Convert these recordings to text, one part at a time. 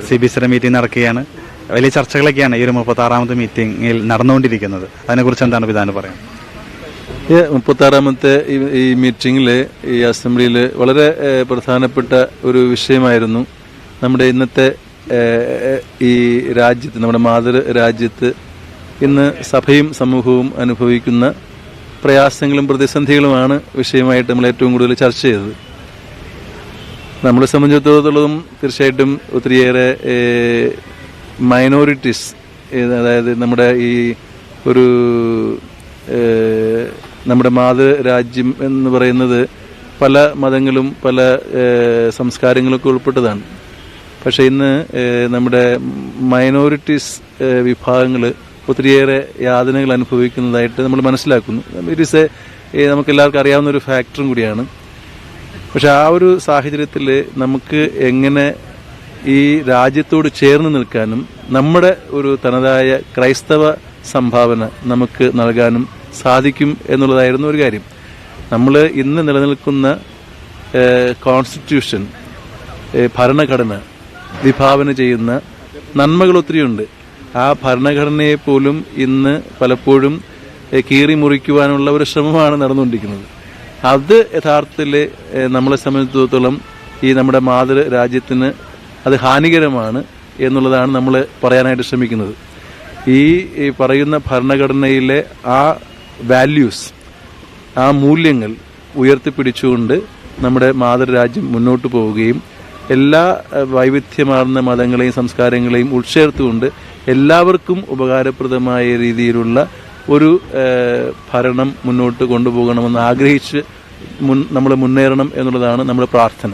CBSE meeting നടക്കുകയാണ്. വലിയ ചർച്ചകളൊക്കെയാണ് ഈ ഒരു 36ാമത്തെ മീറ്റിംഗിൽ നടന്നുകൊണ്ടിരിക്കുന്നത്. അതിനെക്കുറിച്ച് എന്താണ് പിതാവിന് പറയുന്നത്? 36ാമത്തെ ഈ മീറ്റിംഗിൽ ഈ അസംബ്ലിയിൽ വളരെ പ്രധാനപ്പെട്ട ഒരു വിഷയമായിരുന്നു നമ്മുടെ ഇന്നത്തെ ഈ രാജ്യത്ത്, നമ്മുടെ മാതൃ രാജ്യത്ത് ഇന്ന് സഭയും സമൂഹവും അനുഭവിക്കുന്ന പ്രയാസങ്ങളും പ്രതിസന്ധികളുമാണ് വിഷയമായിട്ട് നമ്മൾ ഏറ്റവും കൂടുതൽ ചർച്ച ചെയ്തത്. നമ്മളെ സംബന്ധിച്ചിടത്തോളം തീർച്ചയായിട്ടും ഒത്തിരിയേറെ മൈനോറിറ്റീസ്, അതായത് നമ്മുടെ ഈ ഒരു നമ്മുടെ മാതൃരാജ്യം എന്ന് പറയുന്നത് പല മതങ്ങളും പല സംസ്കാരങ്ങളൊക്കെ ഉൾപ്പെട്ടതാണ്. പക്ഷെ ഇന്ന് നമ്മുടെ മൈനോറിറ്റീസ് വിഭാഗങ്ങൾ ഒത്തിരിയേറെ യാതനകൾ അനുഭവിക്കുന്നതായിട്ട് നമ്മൾ മനസ്സിലാക്കുന്നു. ഇറ്റ് ഈസ് നമുക്കെല്ലാവർക്കും അറിയാവുന്ന ഒരു ഫാക്ടറും കൂടിയാണ്. പക്ഷെ ആ ഒരു സാഹചര്യത്തിൽ നമുക്ക് എങ്ങനെ ഈ രാജ്യത്തോട് ചേർന്ന് നിൽക്കാനും നമ്മുടെ ഒരു തനതായ ക്രൈസ്തവ സംഭാവന നമുക്ക് നൽകാനും സാധിക്കും എന്നുള്ളതായിരുന്നു ഒരു കാര്യം. നമ്മൾ ഇന്ന് നിലനിൽക്കുന്ന കോൺസ്റ്റിറ്റ്യൂഷൻ, ഭരണഘടന വിഭാവന ചെയ്യുന്ന നന്മകൾ ഒത്തിരിയുണ്ട്. ആ ഭരണഘടനയെ പോലും ഇന്ന് പലപ്പോഴും കീറി മുറിക്കുവാനുള്ള ഒരു ശ്രമമാണ് നടന്നുകൊണ്ടിരിക്കുന്നത്. അത് യഥാർത്ഥത്തിൽ നമ്മളെ സംബന്ധിച്ചിടത്തോളം ഈ നമ്മുടെ മാതൃ രാജ്യത്തിന് അത് ഹാനികരമാണ് എന്നുള്ളതാണ് നമ്മൾ പറയാനായിട്ട് ശ്രമിക്കുന്നത്. ഈ പറയുന്ന ഭരണഘടനയിലെ ആ വാല്യൂസ്, ആ മൂല്യങ്ങൾ ഉയർത്തിപ്പിടിച്ചുകൊണ്ട് നമ്മുടെ മാതൃരാജ്യം മുന്നോട്ട് പോവുകയും എല്ലാ വൈവിധ്യമാർന്ന മതങ്ങളെയും സംസ്കാരങ്ങളെയും ഉൾച്ചേർത്തുകൊണ്ട് എല്ലാവർക്കും ഉപകാരപ്രദമായ രീതിയിലുള്ള ഒരു ഭരണം മുന്നോട്ട് കൊണ്ടുപോകണമെന്ന് ആഗ്രഹിച്ച് നമ്മൾ മുന്നേറണം എന്നുള്ളതാണ് നമ്മുടെ പ്രാർത്ഥന.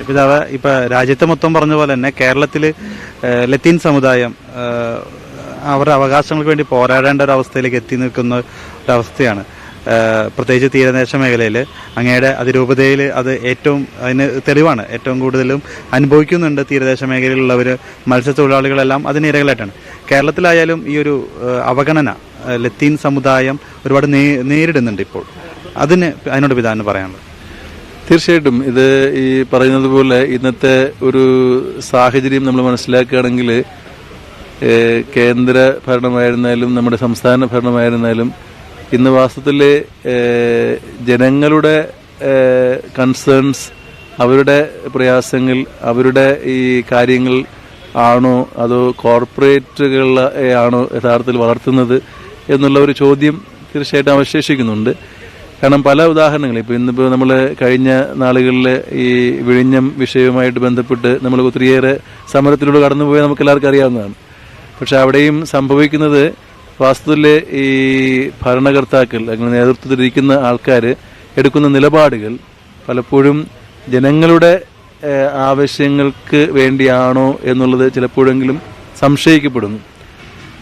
പിതാവ്, ഇപ്പൊ രാജ്യത്തെ മൊത്തം പറഞ്ഞ പോലെ തന്നെ കേരളത്തിൽ ലത്തീൻ സമുദായം അവരുടെ അവകാശങ്ങൾക്ക് വേണ്ടി പോരാടേണ്ട ഒരു അവസ്ഥയിലേക്ക് എത്തി നിൽക്കുന്ന ഒരവസ്ഥയാണ്. പ്രത്യേകിച്ച് തീരദേശ മേഖലയിൽ അങ്ങയുടെ അതിരൂപതയിൽ അത് ഏറ്റവും അതിന് തെളിവാണ്. ഏറ്റവും കൂടുതലും അനുഭവിക്കുന്നുണ്ട് തീരദേശ മേഖലയിലുള്ളവർ, മത്സ്യത്തൊഴിലാളികളെല്ലാം അതിന് ഇരകളായിട്ടാണ്. കേരളത്തിലായാലും ഈ ഒരു അവഗണന ലത്തീൻ സമുദായം ഒരുപാട് നേരിടുന്നുണ്ട് ഇപ്പോൾ. അതിനോട് പിതാവിന് പറയാനുള്ളത്? തീർച്ചയായിട്ടും ഇത് ഈ പറയുന്നത് പോലെ ഇന്നത്തെ ഒരു സാഹചര്യം നമ്മൾ മനസ്സിലാക്കുകയാണെങ്കിൽ കേന്ദ്ര ഭരണമായിരുന്നാലും നമ്മുടെ സംസ്ഥാന ഭരണമായിരുന്നാലും ഇന്ന് വാസ്തവത്തിൽ ജനങ്ങളുടെ കൺസേൺസ്, അവരുടെ പ്രയാസങ്ങൾ, അവരുടെ ഈ കാര്യങ്ങൾ ആണോ അതോ കോർപ്പറേറ്റുകളെ ആണോ യഥാർത്ഥത്തിൽ വളർത്തുന്നത് എന്നുള്ള ഒരു ചോദ്യം തീർച്ചയായിട്ടും അവശേഷിക്കുന്നുണ്ട്. കാരണം പല ഉദാഹരണങ്ങൾ ഇന്നിപ്പോൾ നമ്മൾ കഴിഞ്ഞ നാളുകളിൽ ഈ വിഴിഞ്ഞം വിഷയവുമായിട്ട് ബന്ധപ്പെട്ട് നമ്മൾ ഒത്തിരിയേറെ സമരത്തിലൂടെ കടന്നുപോയി നമുക്കെല്ലാവർക്കും അറിയാവുന്നതാണ്. പക്ഷെ അവിടെയും സംഭവിക്കുന്നത് വാസ്തവത്തിൽ ഈ ഭരണകർത്താക്കൾ അങ്ങനെ നേതൃത്വത്തിലിരിക്കുന്ന ആൾക്കാർ എടുക്കുന്ന നിലപാടുകൾ പലപ്പോഴും ജനങ്ങളുടെ ആവശ്യങ്ങൾക്ക് വേണ്ടിയാണോ എന്നുള്ളത് ചിലപ്പോഴെങ്കിലും സംശയിക്കപ്പെടുന്നു.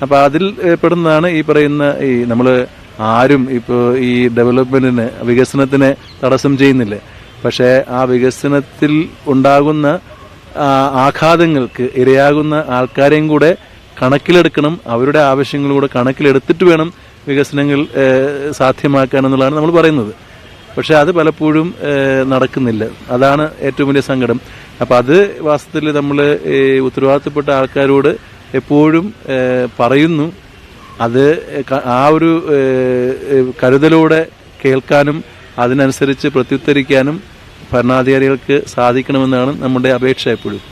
അപ്പം അതിൽ പെടുന്നതാണ് ഈ പറയുന്ന ഈ നമ്മൾ ആരും ഇപ്പോൾ ഈ ഡെവലപ്മെന്റിന്, വികസനത്തിന് തടസ്സം ചെയ്യുന്നില്ല. പക്ഷേ ആ വികസനത്തിൽ ഉണ്ടാകുന്ന ആഘാതങ്ങൾക്ക് ഇരയാകുന്ന ആൾക്കാരെയും കൂടെ കണക്കിലെടുക്കണം. അവരുടെ ആവശ്യങ്ങളും കൂടെ കണക്കിലെടുത്തിട്ട് വേണം വികസനങ്ങൾ സാധ്യമാക്കാൻ എന്നുള്ളതാണ് നമ്മൾ പറയുന്നത്. പക്ഷെ അത് പലപ്പോഴും നടക്കുന്നില്ല. അതാണ് ഏറ്റവും വലിയ സങ്കടം. അപ്പം അത് വാസ്തവത്തിൽ നമ്മൾ ഉത്തരവാദിത്തപ്പെട്ട ആൾക്കാരോട് എപ്പോഴും പറയുന്നു. അത് ആ ഒരു കരുതലോടെ കേൾക്കാനും അതിനനുസരിച്ച് പ്രത്യുത്തരിക്കാനും ഭരണാധികാരികൾക്ക് സാധിക്കണമെന്നാണ് നമ്മുടെ അപേക്ഷ എപ്പോഴും.